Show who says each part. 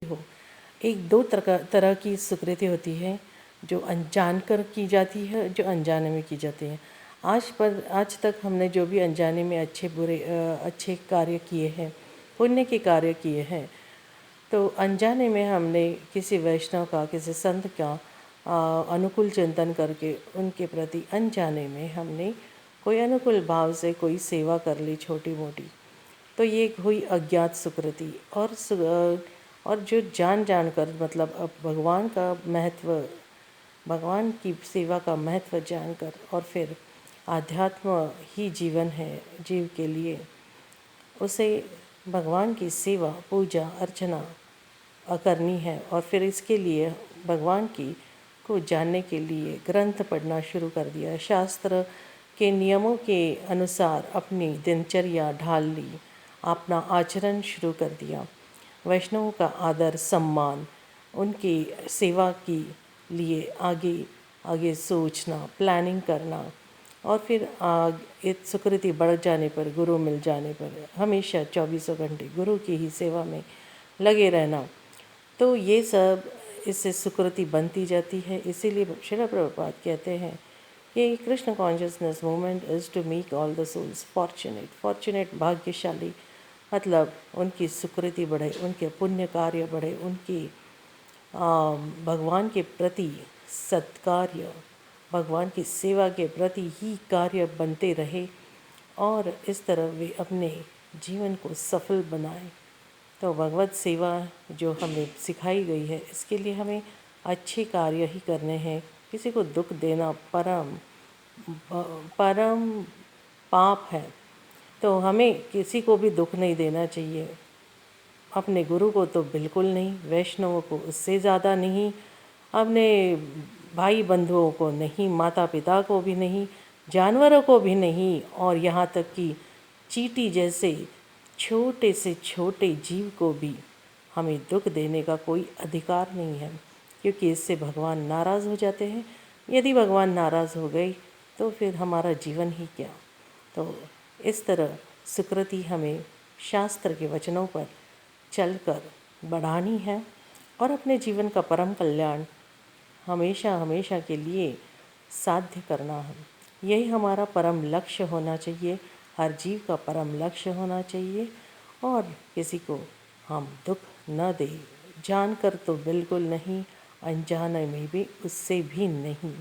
Speaker 1: हो। एक दो तरह की सुकृति होती है, जो अनजान कर की जाती है, जो अनजाने में की जाती है। आज तक हमने जो भी अनजाने में अच्छे कार्य किए हैं, पुण्य के कार्य किए हैं, तो अनजाने में हमने किसी वैष्णव का, किसी संत का अनुकूल चिंतन करके उनके प्रति अनजाने में हमने कोई अनुकूल भाव से कोई सेवा कर ली छोटी मोटी, तो ये हुई अज्ञात सुकृति। और जो जान कर, मतलब अब भगवान की सेवा का महत्व जानकर, और फिर आध्यात्म ही जीवन है जीव के लिए, उसे भगवान की सेवा पूजा अर्चना करनी है। और फिर इसके लिए भगवान की को जानने के लिए ग्रंथ पढ़ना शुरू कर दिया, शास्त्र के नियमों के अनुसार अपनी दिनचर्या ढाल ली, अपना आचरण शुरू कर दिया। वैष्णवों का आदर सम्मान, उनकी सेवा की लिए आगे आगे सोचना, प्लानिंग करना, और फिर एक सुकृति बढ़ जाने पर, गुरु मिल जाने पर हमेशा 24 घंटे गुरु की ही सेवा में लगे रहना, तो ये सब इससे सुकृति बनती जाती है। इसीलिए श्रील प्रभुपाद कहते हैं कि Krishna consciousness movement is to make all the souls fortunate, भाग्यशाली, मतलब उनकी सुकृति बढ़े, उनके पुण्य कार्य बढ़े, उनकी भगवान के प्रति सत्कार्य, भगवान की सेवा के प्रति ही कार्य बनते रहे, और इस तरह वे अपने जीवन को सफल बनाएं। तो भगवत सेवा जो हमें सिखाई गई है, इसके लिए हमें अच्छे कार्य ही करने हैं। किसी को दुख देना परम पाप है, तो हमें किसी को भी दुख नहीं देना चाहिए। अपने गुरु को तो बिल्कुल नहीं, वैष्णवों को उससे ज़्यादा नहीं, अपने भाई बंधुओं को नहीं, माता पिता को भी नहीं, जानवरों को भी नहीं, और यहाँ तक कि चींटी जैसे छोटे से छोटे जीव को भी हमें दुख देने का कोई अधिकार नहीं है, क्योंकि इससे भगवान नाराज़ हो जाते हैं। यदि भगवान नाराज़ हो गए तो फिर हमारा जीवन ही क्या। तो इस तरह सुकृति हमें शास्त्र के वचनों पर चलकर बढ़ानी है, और अपने जीवन का परम कल्याण हमेशा हमेशा के लिए साध्य करना है। यही हमारा परम लक्ष्य होना चाहिए, हर जीव का परम लक्ष्य होना चाहिए। और किसी को हम दुख न दें, जानकर तो बिल्कुल नहीं, अनजाने में भी उससे भी नहीं।